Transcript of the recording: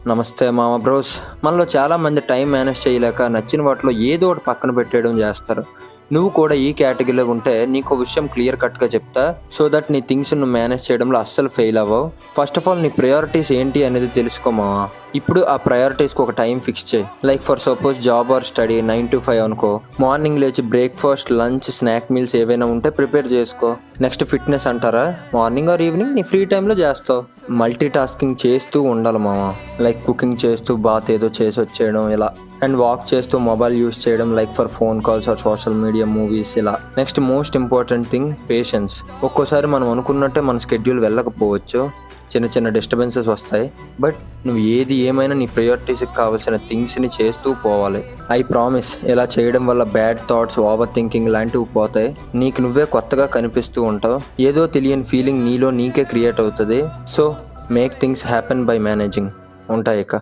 నమస్తే మామ బ్రోస్. మనలో చాలా మంది టైం మేనేజ్ చేయలేక నచ్చిన వాటిలో ఏదో ఒకటి పక్కన పెట్టేయడం చేస్తారు. నువ్వు కూడా ఈ కేటగిరీలో ఉంటే నీకు విషయం క్లియర్ కట్గా చెప్తా, సో దట్ నీ థింగ్స్ నువ్వు మేనేజ్ చేయడంలో అస్సలు ఫెయిల్ అవ్వవు. ఫస్ట్ ఆఫ్ ఆల్ నీ ప్రయారిటీస్ ఏంటి అనేది తెలుసుకో మావా. ఇప్పుడు ఆ ప్రయారిటీస్కి ఒక టైం ఫిక్స్ చేయి. Like for suppose job or study 9 to 5 అనుకో. మార్నింగ్ లేచి బ్రేక్ఫాస్ట్, లంచ్, స్నాక్ మీల్స్ ఏవైనా ఉంటే ప్రిపేర్ చేసుకో. నెక్స్ట్ ఫిట్నెస్ అంటారా, మార్నింగ్ ఆర్ ఈవినింగ్ నీ ఫ్రీ టైంలో చేస్తావు. మల్టీ టాస్కింగ్ చేస్తూ ఉండాలి మావా. లైక్ కుకింగ్ చేస్తూ బాత్ ఏదో చేసి వచ్చేయడం ఇలా, అండ్ వాక్ చేస్తూ మొబైల్ యూస్ చేయడం like for phone calls or social media, movies ఇలా. Next most important thing patience. ఒక్కోసారి మనం అనుకున్నట్టే మన షెడ్యూల్ వెళ్ళకపోవచ్చు, చిన్న చిన్న డిస్టర్బెన్సెస్ వస్తాయి. బట్ నువ్వు ఏది ఏమైనా నీ ప్రయారిటీస్కి కావాల్సిన థింగ్స్ని చేస్తూ పోవాలి. ఐ ప్రామిస్, ఇలా చేయడం వల్ల బ్యాడ్ థాట్స్, ఓవర్ థింకింగ్ లాంటివి పోతాయి. నీకు నువ్వే కొత్తగా కనిపిస్తూ ఉంటావు. ఏదో తెలియని ఫీలింగ్ నీలో నీకే క్రియేట్ అవుతుంది. So make things happen by managing. ఉంటాయి ఇక.